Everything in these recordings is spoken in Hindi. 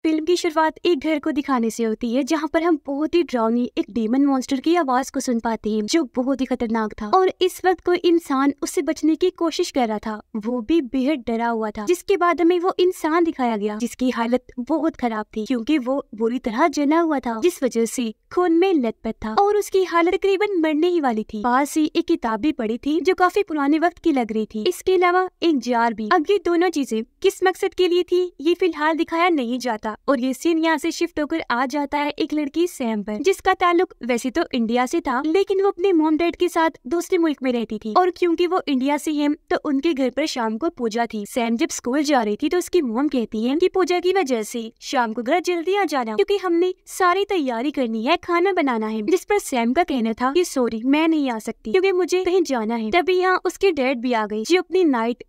फिल्म की शुरुआत एक घर को दिखाने से होती है जहाँ पर हम बहुत ही डरावनी एक डीमन मॉन्स्टर की आवाज को सुन पाते हैं जो बहुत ही खतरनाक था। और इस वक्त कोई इंसान उससे बचने की कोशिश कर रहा था, वो भी बेहद डरा हुआ था। जिसके बाद हमें वो इंसान दिखाया गया जिसकी हालत बहुत खराब थी क्योंकि वो बुरी तरह जला हुआ था, जिस वजह से खून में लथपथ था और उसकी हालत तकरीबन मरने ही वाली थी। पास ही एक किताब भी पड़ी थी जो काफी पुराने वक्त की लग रही थी। इसके अलावा एक जार भी। अब ये दोनों चीजें किस मकसद के लिए थी ये फिलहाल दिखाया नहीं जाता और ये सीन यहाँ से शिफ्ट होकर आ जाता है एक लड़की सैम पर, जिसका ताल्लुक वैसे तो इंडिया से था लेकिन वो अपने मॉम डैड के साथ दूसरे मुल्क में रहती थी। और क्योंकि वो इंडिया से है तो उनके घर पर शाम को पूजा थी। सैम जब स्कूल जा रही थी तो उसकी मॉम कहती है कि पूजा की वजह से शाम को घर जल्दी आ जाना क्योंकि हमने सारी तैयारी करनी है, खाना बनाना है। जिस पर सैम का कहना था कि सॉरी मैं नहीं आ सकती क्योंकि मुझे कहीं जाना है। तभी यहाँ उसके डैड भी आ गए जो अपनी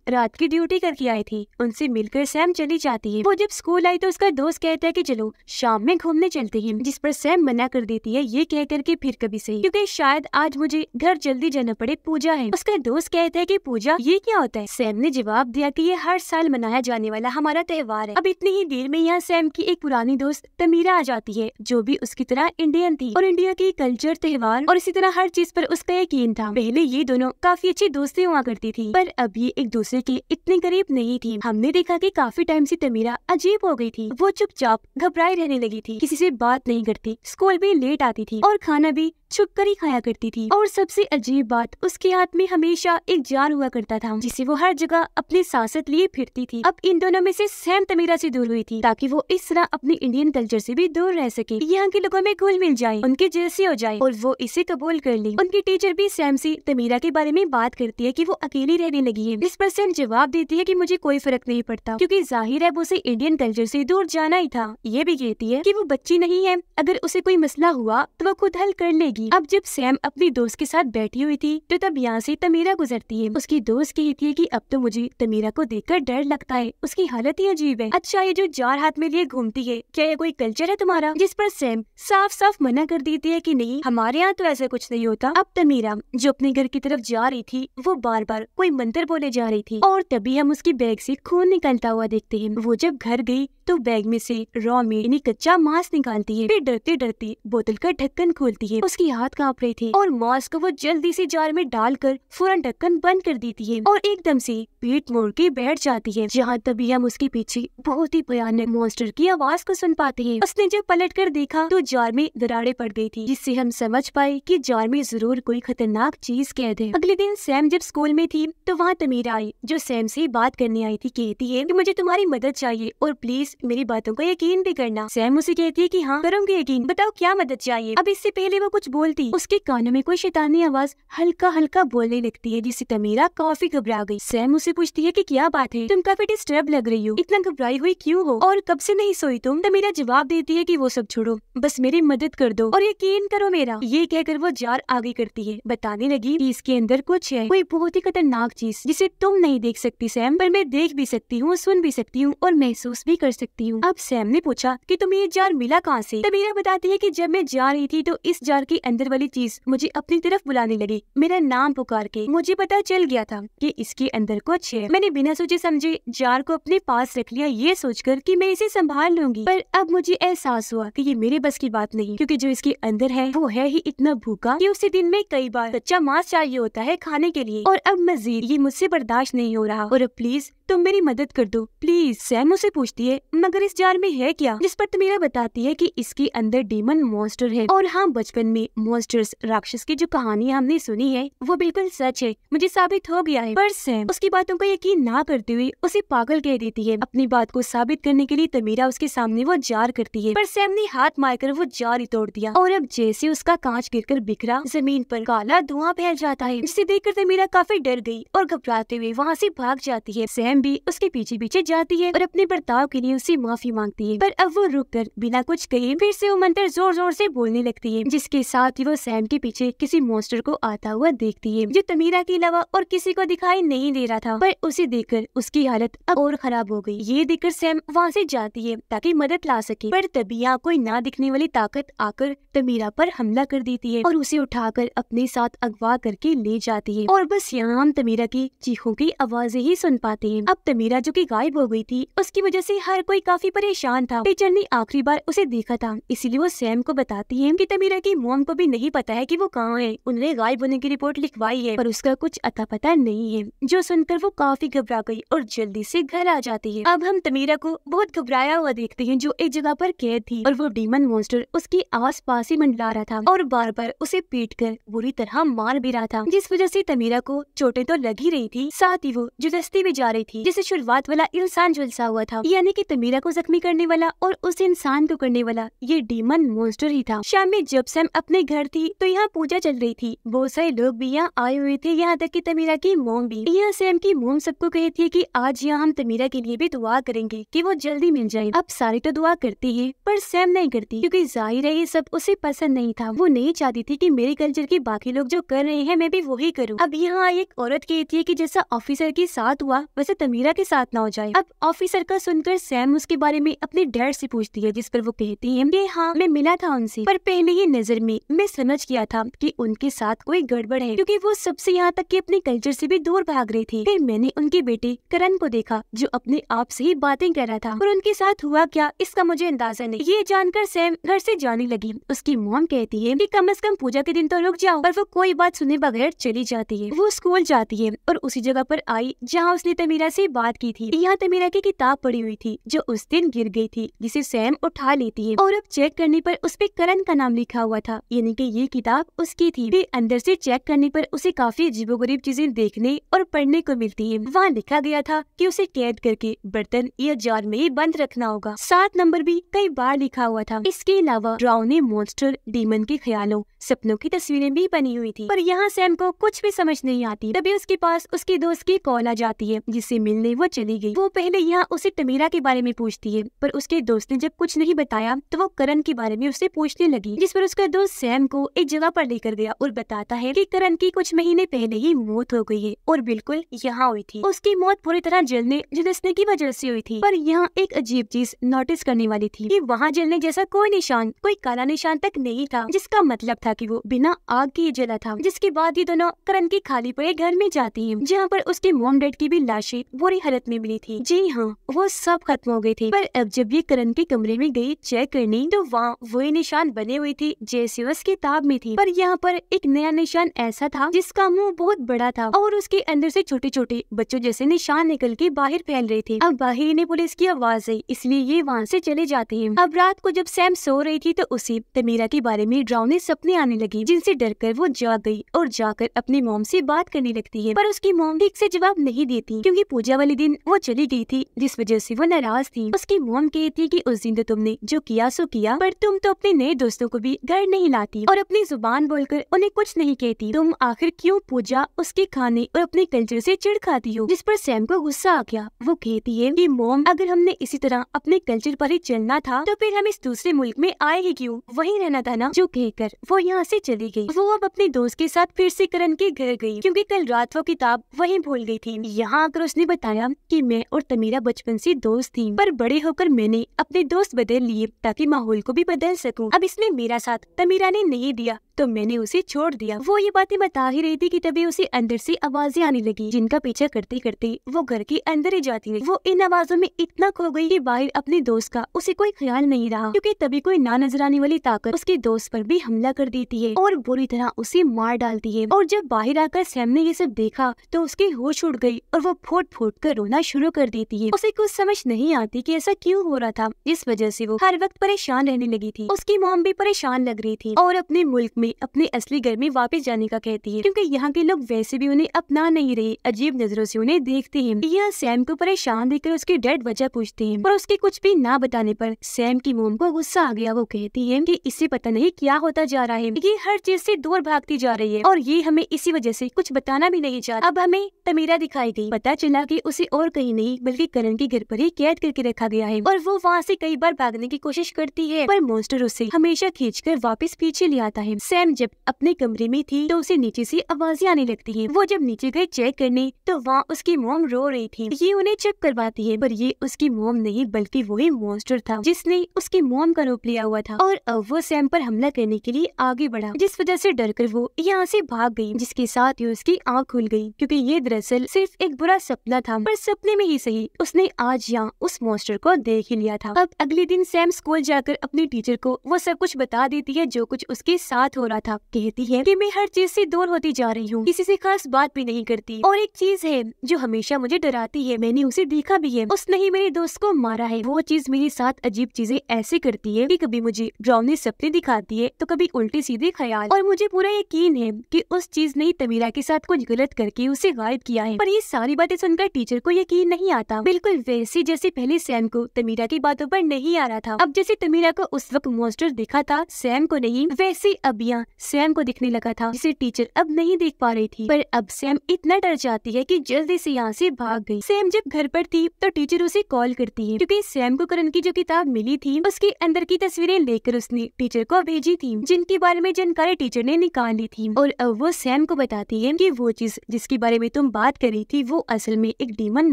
रात की ड्यूटी करके आई थी। उनसे मिलकर सैम चली जाती है। वो जब स्कूल आई तो उसका दोस्त कहता है कि चलो शाम में घूमने चलते हैं, जिस पर सैम मना कर देती है ये कह करके फिर कभी सही क्योंकि शायद आज मुझे घर जल्दी जाना पड़े, पूजा है। उसका दोस्त कहता है कि पूजा ये क्या होता है। सैम ने जवाब दिया कि ये हर साल मनाया जाने वाला हमारा त्योहार है। अब इतनी ही देर में यहाँ सैम की एक पुरानी दोस्त तमीरा आ जाती है जो भी उसकी तरह इंडियन थी और इंडिया की कल्चर, त्योहार और इसी तरह हर चीज पर उसका यकीन था। पहले ये दोनों काफी अच्छी दोस्ती हुआ करती थी पर अब ये एक दूसरे के इतने करीब नहीं थी। हमने देखा कि काफी टाइम से तमीरा अजीब हो गई थी। वो चुपचाप घबराई रहने लगी थी, किसी से बात नहीं करती, स्कूल भी लेट आती थी और खाना भी छुप कर ही खाया करती थी। और सबसे अजीब बात, उसके हाथ में हमेशा एक जार हुआ करता था जिसे वो हर जगह अपनी सांसत लिए फिरती थी। अब इन दोनों में से सैम तमीरा से दूर हुई थी ताकि वो इस तरह अपनी इंडियन कल्चर से भी दूर रह सके, यहाँ के लोगों में घुल मिल जाए, उनके जैसे हो जाए और वो इसे कबूल कर ली। उनकी टीचर भी सैम से तमीरा के बारे में बात करती है कि वो अकेली रहने लगी है। इस पर सैम जवाब देती है कि मुझे कोई फर्क नहीं पड़ता क्योंकि जाहिर है वो उसे इंडियन कल्चर से दूर जाना ही था। ये भी कहती है कि वो बच्ची नहीं है, अगर उसे कोई मसला हुआ तो वो खुद हल कर लेगी। अब जब सैम अपनी दोस्त के साथ बैठी हुई थी तो तब यहाँ से तमीरा गुजरती है। उसकी दोस्त कहती है कि अब तो मुझे तमीरा को देखकर डर लगता है, उसकी हालत ही अजीब है। अच्छा ये जो जार हाथ में लिए घूमती है क्या ये कोई कल्चर है तुम्हारा। जिस पर सैम साफ साफ मना कर देती है कि नहीं हमारे यहाँ तो ऐसा कुछ नहीं होता। अब तमीरा जो अपने घर की तरफ जा रही थी वो बार बार कोई मंत्र बोले जा रही थी और तभी हम उसकी बैग से खून निकलता हुआ देखते हैं। वो जब घर गई तो बैग में से रॉ मीट यानी कच्चा मांस निकालती है, फिर डरते डरते बोतल का ढक्कन खोलती है। उसकी हाथ कांप रहे थे और मांस को वो जल्दी से जार में डालकर फौरन ढक्कन बंद कर देती है और एकदम से पीठ मोड़ के बैठ जाती है। जहाँ तभी हम उसके पीछे बहुत ही भयानक मॉन्स्टर की आवाज को सुन पाते हैं। उसने जब पलट कर देखा तो जार में दरारें पड़ गई थी जिससे हम समझ पाए कि जार में जरूर कोई खतरनाक चीज कैद है। अगले दिन सैम जब स्कूल में थी तो वहाँ तमीरा आई जो सैम से बात करने आई थी। कहती है कि मुझे तुम्हारी मदद चाहिए और प्लीज मेरी बातों को यकीन भी करना। सैम उसे कहती है कि हाँ करूंगी यकीन, बताओ क्या मदद चाहिए। अब इससे पहले वो कुछ बोलती उसके कानों में कोई शैतानी आवाज हल्का हल्का बोलने लगती है जिससे तमीरा काफी घबरा गई। सैम उसे पूछती है कि क्या बात है, तुम काफी डिस्टर्ब लग रही हो, इतना घबराई हुई क्यों हो और कब से नहीं सोई तुम। तमीरा जवाब देती है कि वो सब छोड़ो, बस मेरी मदद कर दो और यकीन करो मेरा। ये कहकर वो जार आगे करती है, बताने लगी कि इसके अंदर कुछ है, कोई बहुत ही खतरनाक चीज जिसे तुम नहीं देख सकती सैम, पर मैं देख भी सकती हूँ, सुन भी सकती हूँ और महसूस भी कर सकती हूँ। अब सैम ने पूछा कि तुम्हें ये जार मिला कहाँ से। तमीरा बताती है कि जब मैं जा रही थी तो इस जार के अंदर वाली चीज मुझे अपनी तरफ बुलाने लगी, मेरा नाम पुकार के। मुझे पता चल गया था कि इसके अंदर कुछ है। मैंने बिना सोचे समझे जार को अपने पास रख लिया ये सोचकर कि मैं इसे संभाल लूंगी, पर अब मुझे एहसास हुआ कि ये मेरे बस की बात नहीं क्योंकि जो इसके अंदर है वो है ही इतना भूखा कि उसे दिन में कई बार कच्चा मांस चाहिए होता है खाने के लिए और अब मजीद ये मुझसे बर्दाश्त नहीं हो रहा और अब प्लीज तुम मेरी मदद कर दो प्लीज। सैम उसे पूछती है मगर इस जार में है क्या, जिस पर तमीरा बताती है कि इसके अंदर डीमन मॉन्स्टर है। और हाँ बचपन में मॉन्स्टर्स राक्षस की जो कहानी हमने सुनी है वो बिल्कुल सच है, मुझे साबित हो गया है। पर सैम उसकी बातों को यकीन ना करते हुए उसे पागल कह देती है। अपनी बात को साबित करने के लिए तमीरा उसके सामने वो जार करती है पर सैम ने हाथ मारकर वो जार ही तोड़ दिया और अब जैसे उसका कांच गिरकर बिखरा जमीन पर काला धुआं फैल जाता है, जिसे देखकर तमीरा काफी डर गई और घबराते हुए वहाँ से भाग जाती है। सैम भी उसके पीछे पीछे जाती है और अपने बर्ताव के लिए उससे माफी मांगती है, पर अब वो रुककर बिना कुछ कहे फिर से वो मंत्र जोर जोर से बोलने लगती है, जिसके साथ ही वो सैम के पीछे किसी मॉन्स्टर को आता हुआ देखती है जो तमीरा के अलावा और किसी को दिखाई नहीं दे रहा था। पर उसे देखकर उसकी हालत अब और खराब हो गई। ये देखकर सैम वहाँ से जाती है ताकि मदद ला सके, पर तभी यहाँ कोई ना दिखने वाली ताकत आकर तमीरा पर हमला कर देती है और उसे उठाकर अपने साथ अगवा करके ले जाती है। और बस यहाँ हम तमीरा की चीखों की आवाजें ही सुन पाते हैं। अब तमीरा जो कि गायब हो गई थी, उसकी वजह से हर कोई काफी परेशान था। टीचर ने आखिरी बार उसे देखा था, इसीलिए वो सैम को बताती है कि तमीरा की मॉम को भी नहीं पता है कि वो कहाँ है। उन्होंने गायब होने की रिपोर्ट लिखवाई है पर उसका कुछ अता पता नहीं है। जो सुनकर वो काफी घबरा गई और जल्दी से घर आ जाती है। अब हम तमीरा को बहुत घबराया हुआ देखते हैं, जो एक जगह पर कैद थी और वो डीमन मॉन्स्टर उसके आस-पास ही मंडरा रहा था और बार बार उसे पीट कर बुरी तरह मार भी रहा था, जिस वजह से तमीरा को चोटें तो लग ही रही थी, साथ ही वो जुदस्ती भी जा रही थी। जिसे शुरुआत वाला इंसान झुलसा हुआ था, यानी कि तमीरा को जख्मी करने वाला और उस इंसान को करने वाला ये डीमन मॉन्स्टर ही था। शाम में जब सैम अपने घर थी तो यहाँ पूजा चल रही थी। बहुत सारे लोग भी यहाँ आए हुए थे, यहाँ तक कि तमीरा की मोम भी। यहाँ सैम की मोम सबको कहती है कि आज यहाँ हम तमीरा के लिए भी दुआ करेंगे कि वो जल्दी मिल जाए। अब सारी तो दुआ करती है पर सैम नहीं करती, क्योंकि जाहिर है ये सब उसे पसंद नहीं था। वो नहीं चाहती थी कि मेरे कल्चर के बाकी लोग जो कर रहे हैं मैं भी वही करूँ। अब यहाँ एक औरत कहती है कि जैसा ऑफिसर के साथ हुआ वैसे तमीरा के साथ ना हो जाए। अब ऑफिसर का सुनकर सैम उसके बारे में अपने डैड से पूछती है, जिस पर वो कहती है कि हाँ मैं मिला था उनसे, पर पहले ही नजर में मैं समझ गया था कि उनके साथ कोई गड़बड़ है, क्योंकि वो सबसे यहाँ तक कि अपने कल्चर से भी दूर भाग रही थी। फिर मैंने उनके बेटे करण को देखा जो अपने आप से ही बातें कर रहा था, और उनके साथ हुआ क्या इसका मुझे अंदाजा नहीं। ये जानकर सैम घर से जाने लगी। उसकी मॉम कहती है कि कम से कम पूजा के दिन तो रुक जाओ, पर वो कोई बात सुने बगैर चली जाती है। वो स्कूल जाती है और उसी जगह पर आई जहाँ उसने तमीरा से बात की थी। यहाँ तमीरा की किताब पड़ी हुई थी जो उस दिन गिर गई थी, जिसे सैम उठा लेती है और अब चेक करने पर उस पे करण का नाम लिखा हुआ था, यानी कि ये किताब उसकी थी। फिर अंदर से चेक करने पर उसे काफी अजीबोगरीब चीजें देखने और पढ़ने को मिलती है। वहाँ लिखा गया था कि उसे कैद करके बर्तन या जार में ही बंद रखना होगा। 7 नंबर भी कई बार लिखा हुआ था। इसके अलावा डरावने मॉन्स्टर, डीमन के ख्यालों, सपनों की तस्वीरें भी बनी हुई थी। पर यहाँ सैम को कुछ भी समझ नहीं आती। तभी उसके पास उसके दोस्त की कॉल आ जाती है, जिससे मिलने वो चली गई। वो पहले यहाँ उसे तमीरा के बारे में पूछती है, पर उसके दोस्त ने जब कुछ नहीं बताया तो वो करण के बारे में उससे पूछने लगी, जिस पर उसका दोस्त सैम को एक जगह पर लेकर गया और बताता है कि करण की कुछ महीने पहले ही मौत हो गई है और बिल्कुल यहाँ हुई थी। उसकी मौत पूरी तरह जलने झुलसने की वजह से हुई थी। पर यहाँ एक अजीब चीज नोटिस करने वाली थी कि वहाँ जलने जैसा कोई निशान, कोई काला निशान तक नहीं था, जिसका मतलब था कि वो बिना आग के ही जला था। जिसके बाद ये दोनों करण के खाली पड़े घर में जाती है, जहाँ पर उसके मॉम डैड की भी लाशें बुरी हालत में मिली थी। जी हाँ, वो सब खत्म हो गई थी। पर अब जब ये करण के कमरे में गई चेक करने तो वहाँ वही निशान बने हुए थे जैसे उस किताब में थी। पर यहाँ पर एक नया निशान ऐसा था जिसका मुंह बहुत बड़ा था और उसके अंदर से छोटे छोटे बच्चों जैसे निशान निकल के बाहर फैल रहे थे। अब बाहर इन्हें पुलिस की आवाज आई, इसलिए ये वहाँ से चले जाते हैं। अब रात को जब सैम सो रही थी तो उसे तमीरा के बारे में डरावने सपने आने लगे, जिनसे डरकर वो जाग गई और जाकर अपनी मॉम से बात करने लगती है। पर उसकी मॉम ठीक से जवाब नहीं देती, क्योंकि पूजा वाले दिन वो चली गई थी, जिस वजह से वो नाराज थी। उसकी मॉम कहती कि उस दिन तो तुमने जो किया सो किया, पर तुम तो अपने नए दोस्तों को भी घर नहीं लाती और अपनी जुबान बोलकर उन्हें कुछ नहीं कहती। तुम आखिर क्यों पूजा, उसके खाने और अपने कल्चर से चिढ़ खाती हो? जिस पर सैम को गुस्सा आ गया। वो कहती है कि मॉम, अगर हमने इसी तरह अपने कल्चर पर ही चलना था तो फिर हम इस दूसरे मुल्क में आए ही क्यों? वहीं रहना था ना। जो कहकर वो यहाँ से चली गई। वो अब अपने दोस्त के साथ फिर से करण के घर गई, क्योंकि कल रात वो किताब वहीं भूल गई थी। यहाँ आकर उसने बताया कि मैं और तमीरा बचपन से दोस्त थी, पर बड़े होकर मैंने अपने दोस्त बदल लिए ताकि माहौल को भी बदल सकूं। अब इसमें मेरा साथ तमीरा ने नहीं दिया तो मैंने उसे छोड़ दिया। वो ये बातें बता ही रही थी कि तभी उसे अंदर से आवाजें आने लगी, जिनका पीछा करते करते वो घर के अंदर ही जाती रही। वो इन आवाजों में इतना खो गई कि बाहर अपने दोस्त का उसे कोई ख्याल नहीं रहा, क्योंकि तभी कोई ना नजर आने वाली ताकत उसके दोस्त पर भी हमला कर देती है और बुरी तरह उसे मार डालती है। और जब बाहर आकर सैम ने ये सब देखा तो उसकी होश उड़ गई और वो फूट फूट कर रोना शुरू कर देती है। उसे कुछ समझ नहीं आती कि ऐसा क्यों हो रहा था, इस वजह से वो हर वक्त परेशान रहने लगी थी। उसकी मॉम भी परेशान लग रही थी और अपने मुल्क में अपने असली घर में वापस जाने का कहती है, क्योंकि यहाँ के लोग वैसे भी उन्हें अपना नहीं रहे, अजीब नजरों से उन्हें देखते हैं। यह सैम को परेशान देखकर उसके डैड वजह पूछते हैं, पर उसके कुछ भी ना बताने पर सैम की मॉम को गुस्सा आ गया। वो कहती है कि इसे पता नहीं क्या होता जा रहा है, ये हर चीज से दूर भागती जा रही है और ये हमें इसी वजह से कुछ बताना भी नहीं चाहती। अब हमें तमीरा दिखाई गई। पता चला कि उसे और कहीं नहीं बल्कि करण के घर पर ही कैद करके रखा गया है और वो वहाँ से कई बार भागने की कोशिश करती है, पर मॉन्स्टर उसे हमेशा खींचकर वापस पीछे ले आता है। सैम जब अपने कमरे में थी तो उसे नीचे से आवाजें आने लगती है। वो जब नीचे गए चेक करने तो वहाँ उसकी मॉम रो रही थी। ये उन्हें चुप करवाती है, पर ये उसकी मॉम नहीं बल्कि वही मॉन्स्टर था जिसने उसकी मॉम का रूप लिया हुआ था। और अब वो सैम पर हमला करने के लिए आगे बढ़ा, जिस वजह से डरकर वो यहाँ से भाग गई, जिसके साथ ही उसकी आँख खुल गई, क्योंकि ये दरअसल सिर्फ एक बुरा सपना था। पर सपने में ही सही, उसने आज यहाँ उस मॉन्स्टर को देख ही लिया था। अब अगले दिन सैम स्कूल जाकर अपनी टीचर को वो सब कुछ बता देती है जो कुछ उसके साथ हो रहा था। कहती है कि मैं हर चीज से दूर होती जा रही हूँ, किसी से खास बात भी नहीं करती, और एक चीज है जो हमेशा मुझे डराती है, मैंने उसे देखा भी है, उसने ही मेरे दोस्त को मारा है। वो चीज मेरे साथ अजीब चीजें ऐसे करती है कि कभी मुझे डरावने सपने दिखाती है तो कभी उल्टे सीधे ख्याल, और मुझे पूरा यकीन है कि उस चीज ने तमीरा के साथ कुछ गलत करके उसे गायब किया है। पर ये सारी बातें सुनकर टीचर को यकीन नहीं आता, बिल्कुल वैसे जैसे पहले सैम को तमीरा की बातों पर नहीं आ रहा था। अब जैसे तमीरा को उस वक्त मॉन्स्टर दिखा था, सैम को नहीं, वैसे अब यहाँ सैम को दिखने लगा था जिसे टीचर अब नहीं देख पा रही थी। पर अब सैम इतना डर जाती है कि जल्दी से यहाँ से भाग गई। सैम जब घर पर थी तो टीचर उसे कॉल करती है, क्योंकि सैम को करण की जो किताब मिली थी उसके अंदर की तस्वीरें लेकर उसने टीचर को भेजी थी, जिनके बारे में जानकारी टीचर ने निकाल ली थी। और अब वो सैम को बताती है कि वो चीज जिसके बारे में तुम बात कर रही थी वो असल में एक डीमन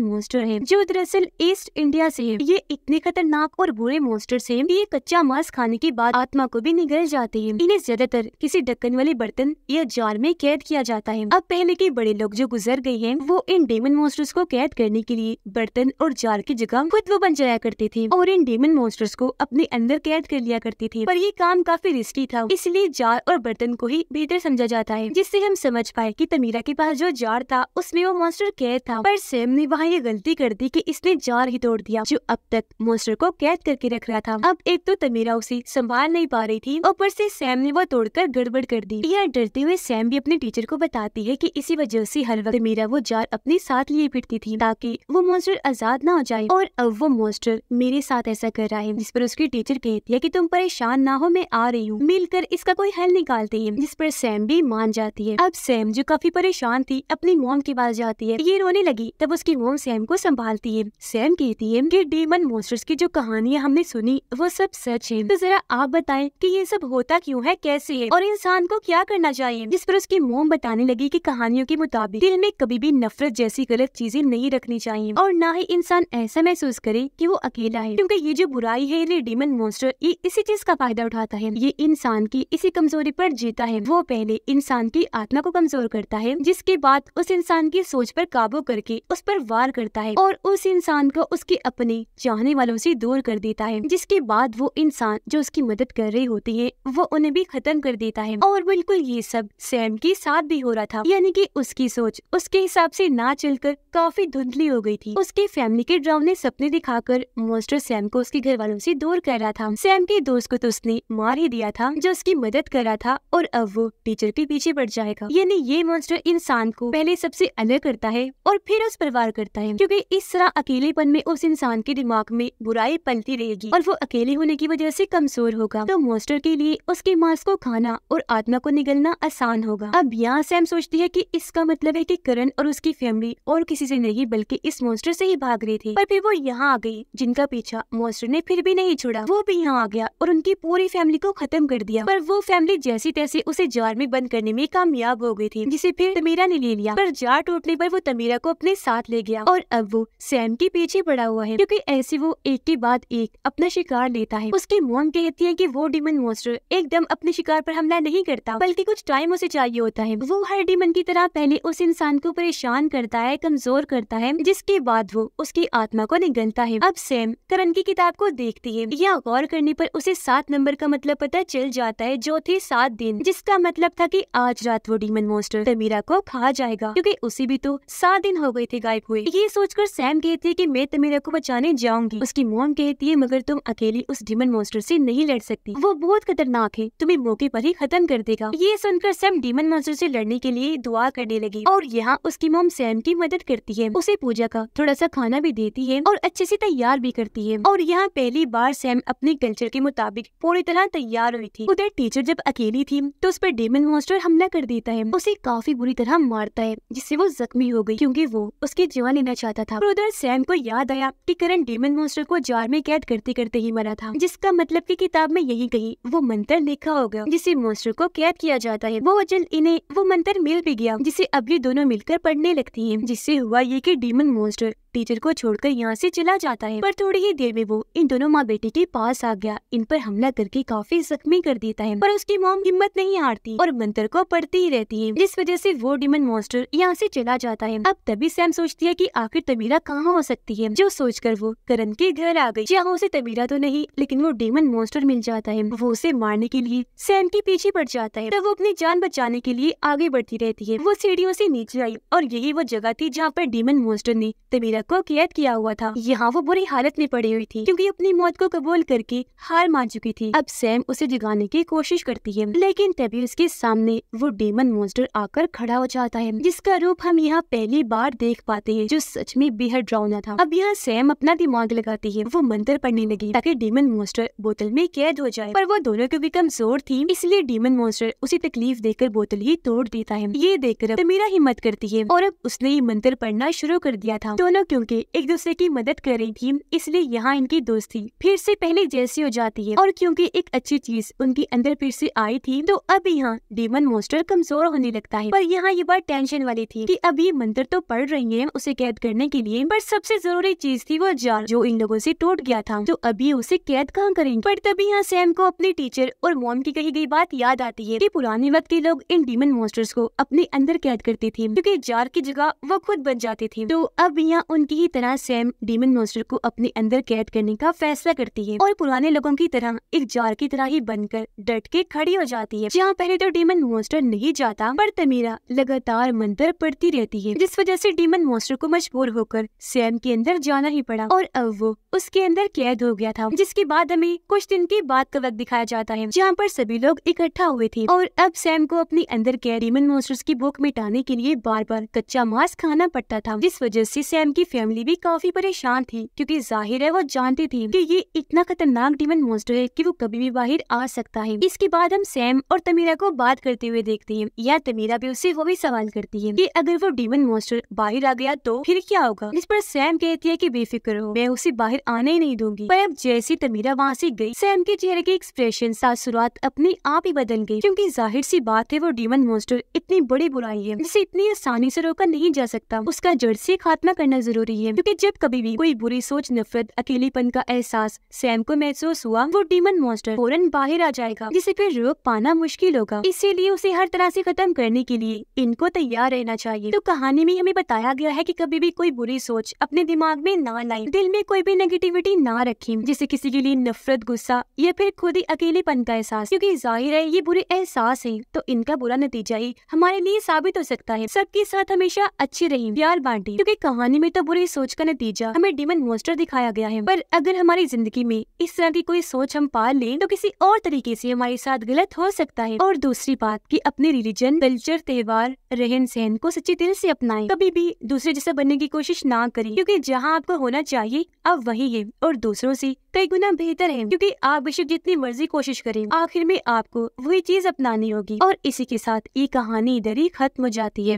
मॉन्स्टर है, जो दरअसल ईस्ट इंडिया से है। ये इतने खतरनाक और बुरे मॉन्स्टर है, ये कच्चा मांस खाने के बाद आत्मा को भी निगल जाते हैं। इन्हें ज्यादातर किसी ढक्कन वाले बर्तन या जार में कैद किया जाता है। अब पहले के बड़े लोग जो गुजर गए हैं वो इन डेमन मॉन्स्टर्स को कैद करने के लिए बर्तन और जार की जगह खुद वो बन जाया करते थे और इन डेमन मॉन्स्टर्स को अपने अंदर कैद कर लिया करते थे। पर ये काम काफी रिस्की था, इसलिए जार और बर्तन को ही बेहतर समझा जाता है, जिससे हम समझ पाए कि तमीरा के पास जो जार था उसमें वो मॉन्स्टर कैद था। पर सैम ने वहाँ ये गलती कर दी कि इसने जार ही तोड़ दिया जो अब तक मॉन्स्टर को कैद करके रख रहा था। अब एक तो तमीरा उसे संभाल नहीं पा रही थी, ऊपर से सैम ने वो तोड़कर गड़बड़ कर दी। यह डरते हुए सैम भी अपने टीचर को बताती है कि इसी वजह से हर वक्त तमीरा वो जार अपने साथ लिए फिरती थी ताकि वो मॉन्स्टर आजाद ना हो जाए, और अब वो मॉन्स्टर मेरे साथ ऐसा कर रहा है। जिस पर उसकी टीचर कहती है कि तुम परेशान ना हो, मैं आ रही हूँ, मिलकर इसका कोई हल निकालते हैं। जिस पर सैम भी मान जाती है। अब सैम जो काफी परेशान थी अपनी मॉम के पास जाती है, ये रोने लगी। तब उसकी मॉम सैम को संभालती है। सैम कहती है कि डीमन मॉन्स्टर्स की जो कहानियां हमने सुनी वो सब सच है, तो जरा आप बताएं कि ये सब होता क्यों है, कैसे है और इंसान को क्या करना चाहिए। जिस पर उसकी मॉम बताने लगी कि कहानियों के मुताबिक दिल में कभी भी नफरत जैसी गलत चीजें नहीं रखनी चाहिए, और ना ही इंसान ऐसा महसूस करे कि वो अकेला है, क्योंकि ये जो बुराई है, ये डीमन मॉन्स्टर ये इसी चीज का फायदा उठाता है। ये इंसान की इसी कमजोरी पर जीता है। वो पहले इंसान की आत्मा को कमजोर करता है, जिसके बाद उस इंसान की सोच पर काबू करके उस पर वार करता है और उस इंसान को उसके अपने चाहने वालों से दूर कर देता है, जिसके बाद वो इंसान जो उसकी मदद कर रही होती है वो उन्हें भी खत्म कर देता है। और बिल्कुल ये सब सैम के साथ भी हो रहा था, यानी कि उसकी सोच उसके हिसाब से ना चलकर काफी धुंधली हो गई थी। उसके फैमिली के डरावने सपने दिखाकर मॉन्स्टर सैम को उसके घर वालों से दूर कर रहा था। सैम के दोस्त को तो उसने मार ही दिया था जो उसकी मदद कर रहा था, और अब वो टीचर के पीछे पड़ जाएगा। यानी ये मॉन्स्टर इंसान को पहले सबसे अलग करता है और फिर उस पर वार करता है, क्योंकि इस तरह अकेलेपन में उस इंसान के दिमाग में बुराई पलती रहेगी और वो अकेले होने की वजह से कमजोर होगा। तो मॉन्स्टर के लिए उसके मांस को खाना और आत्मा को निगलना आसान होगा। अब यहाँ सैम सोचती है कि इसका मतलब है कि करण और उसकी फैमिली और किसी से नहीं बल्कि इस मॉन्स्टर से ही भाग रही थी। पर फिर वो यहाँ आ गई जिनका पीछा मॉन्स्टर ने फिर भी नहीं छोड़ा। वो भी यहाँ आ गया और उनकी पूरी फैमिली को खत्म कर दिया। पर वो फैमिली जैसी तैसी उसे जार में बंद करने में कामयाब हो गई थी, जिसे फिर तमीरा ने ले लिया। पर जार टूटने पर वो तमीरा को अपने साथ ले गया और अब वो सैम के पीछे पड़ा हुआ है, क्योंकि ऐसे वो एक के बाद एक अपना शिकार लेता है। उसकी मॉम कहती है कि वो डीमन मॉन्स्टर एकदम अपने शिकार पर हमला नहीं करता, बल्कि कुछ टाइम उसे चाहिए होता है। वो हर डीमन की तरह पहले उस इंसान को परेशान करता है, कमजोर करता है, जिसके बाद वो उसकी आत्मा को निगलता है। अब सैम करण की किताब को देखती है। यह गौर करने पर उसे 7 नंबर का मतलब पता चल जाता है, जो थे 7 दिन, जिसका मतलब था कि आज रात वो डीमन मॉन्स्टर तमीरा को खा जाएगा, क्योंकि उसे भी तो 7 दिन हो गए थे गायब हुए। ये सोचकर सैम कहती है कि मैं तमीरा को बचाने जाऊंगी। उसकी मॉम कहती है मगर तुम अकेली उस डीमन मॉन्स्टर से नहीं लड़ सकती, वो बहुत खतरनाक है, तुम्हें मौके पर ही खत्म कर देगा। ये सुनकर सैम डीमन मॉन्स्टर से लड़ने के लिए दुआ करने लगी और यहाँ उसकी मॉम सैम की मदद करती है, उसे पूजा का थोड़ा सा खाना भी देती है और अच्छे से तैयार भी करती है। और यहाँ पहली बार सैम अपने कल्चर के मुताबिक पूरी तरह तैयार हुई थी। उधर टीचर जब अकेली थी तो उस पर डीमन मॉन्स्टर हमला कर देता है, उसे काफी बुरी तरह मारता है, जिससे वो जख्मी हो गई क्योंकि वो उसकी जान लेना चाहता था। और उधर सैम को याद आया कि करण डीमन मॉन्स्टर को जार में कैद करते करते ही मरा था, जिसका मतलब कि किताब में यही कहीं वो मंत्र लिखा होगा जिसे से मॉन्स्टर को कैद किया जाता है। वो जल्द इन्हें वो मंत्र मिल भी गया जिसे अब ये दोनों मिलकर पढ़ने लगती हैं। जिससे हुआ ये कि डीमन मॉन्स्टर टीचर को छोड़कर यहाँ से चला जाता है। पर थोड़ी ही देर में वो इन दोनों माँ बेटे के पास आ गया, इन पर हमला करके काफी जख्मी कर देता है। पर उसकी मॉम हिम्मत नहीं हारती और मंत्र को पढ़ती ही रहती है, जिस वजह से वो डीमन मॉन्स्टर यहाँ से चला जाता है। अब तभी सैम सोचती है कि आखिर तमीरा कहाँ हो सकती है, जो सोचकर वो करण के घर आ गई, जहाँ उसे तमीरा तो नहीं लेकिन वो डीमन मॉन्स्टर मिल जाता है। वो उसे मारने के लिए सैम के पीछे पड़ जाता है, तब वो अपनी जान बचाने के लिए आगे बढ़ती रहती है। वो सीढ़ियों से नीचे आई और यही वो जगह थी जहाँ पर डीमन मॉन्स्टर ने तमीरा को कैद किया हुआ था। यहाँ वो बुरी हालत में पड़ी हुई थी क्योंकि अपनी मौत को कबूल करके हार मान चुकी थी। अब सैम उसे जगाने की कोशिश करती है, लेकिन तभी उसके सामने वो डीमन मॉन्स्टर आकर खड़ा हो जाता है, जिसका रूप हम यहाँ पहली बार देख पाते हैं, जो सच में बेहद डरावना था। अब यहाँ सैम अपना दिमाग लगाती है, वो मंत्र पढ़ने लगी ताकि डीमन मॉन्स्टर बोतल में कैद हो जाए। पर वो दोनों क्योंकि कमजोर थी, इसलिए डीमन मॉन्स्टर उसे तकलीफ देकर बोतल ही तोड़ देता है। ये देखकर तमीरा हिम्मत करती है और अब उसने ये मंत्र पढ़ना शुरू कर दिया था। दोनों क्योंकि एक दूसरे की मदद कर रही थी, इसलिए यहाँ इनकी दोस्ती फिर से पहले जैसी हो जाती है। और क्योंकि एक अच्छी चीज उनके अंदर फिर से आई थी, तो अब यहाँ डीमन मॉन्स्टर कमजोर होने लगता है। पर यहाँ ये बात टेंशन वाली थी कि अब ये मंत्र तो पढ़ रही है उसे कैद करने के लिए, पर सबसे जरूरी चीज थी वो जार जो इन लोगों से टूट गया था, तो अभी उसे कैद कहाँ करेंगे। पर तभी यहाँ सैम को अपने टीचर और मॉम की कही गई बात याद आती है कि पुराने वक्त के लोग इन डीमन मॉन्स्टर्स को अपने अंदर कैद करते थे, क्योंकि जार की जगह वो खुद बन जाते थे। तो अब यहाँ उनकी ही तरह सैम डीमन मॉन्स्टर को अपने अंदर कैद करने का फैसला करती है और पुराने लोगों की तरह एक जार की तरह ही बनकर डट के खड़ी हो जाती है। जहाँ पहले तो डीमन मॉन्स्टर नहीं जाता, पर तमीरा लगातार मंत्र पढ़ती रहती है, जिस वजह से डीमन मॉन्स्टर को मजबूर होकर सैम के अंदर जाना ही पड़ा और अब वो उसके अंदर कैद हो गया था। जिसके बाद हमें कुछ दिन के बाद का वक्त दिखाया जाता है, जहाँ पर सभी लोग इकट्ठा हुए थे और अब सैम को अपने अंदर कैद डीमन मॉन्स्टर्स की भूख मिटाने के लिए बार बार कच्चा मांस खाना पड़ता था, जिस वजह से सैम की फैमिली भी काफी परेशान थी, क्योंकि जाहिर है वो जानती थी कि ये इतना खतरनाक डीमन मॉन्स्टर है कि वो कभी भी बाहर आ सकता है। इसके बाद हम सैम और तमीरा को बात करते हुए देखते हैं, या तमीरा भी उससे वो भी सवाल करती है कि अगर वो डीमन मॉन्स्टर बाहर आ गया तो फिर क्या होगा, जिस पर सैम कहती है कि बेफिक्र हो, मैं उसे बाहर आने ही नहीं दूंगी। पर अब जैसी तमीरा वहाँ से गई, सैम के चेहरे के एक्सप्रेशन तासुरात अपने आप ही बदल गए, क्योंकि जाहिर सी बात है वो डीमन मॉन्स्टर इतनी बड़ी बुराई है जिसे इतनी आसानी से रोका नहीं जा सकता। उसका जड़ से खात्मा करना जरूरी है, क्योंकि जब कभी भी कोई बुरी सोच, नफरत, अकेलेपन का एहसास सैम को महसूस हुआ, वो डीमन मॉन्स्टर फौरन बाहर आ जाएगा, जिसे फिर रोक पाना मुश्किल होगा। इसीलिए उसे हर तरह से खत्म करने के लिए इनको तैयार रहना चाहिए। तो कहानी में हमें बताया गया है कि कभी भी कोई बुरी सोच अपने दिमाग में ना लाएं, दिल में कोई भी नेगेटिविटी ना रखें, जिसे किसी के लिए नफरत, गुस्सा या फिर खुद ही अकेलेपन का एहसास, क्योंकि जाहिर है ये बुरे एहसास है, तो इनका बुरा नतीजा ही हमारे लिए साबित हो सकता है। सबके साथ हमेशा अच्छे रहें, प्यार बांटें, क्योंकि कहानी में तो बुरी सोच का नतीजा हमें डीमन मॉन्स्टर दिखाया गया है, पर अगर हमारी जिंदगी में इस तरह की कोई सोच हम पाल लें तो किसी और तरीके से हमारे साथ गलत हो सकता है। और दूसरी बात कि अपने रिलीजन, कल्चर, त्योहार, रहन सहन को सच्चे दिल से अपनाएं, कभी भी दूसरे जैसा बनने की कोशिश ना करें, क्योंकि जहाँ आपको होना चाहिए आप वही है और दूसरों से कई गुना बेहतर है, क्योंकि आप बेशक जितनी मर्जी कोशिश करें, आखिर में आपको वही चीज अपनानी होगी। और इसी के साथ ये कहानी इधर ही खत्म हो जाती है।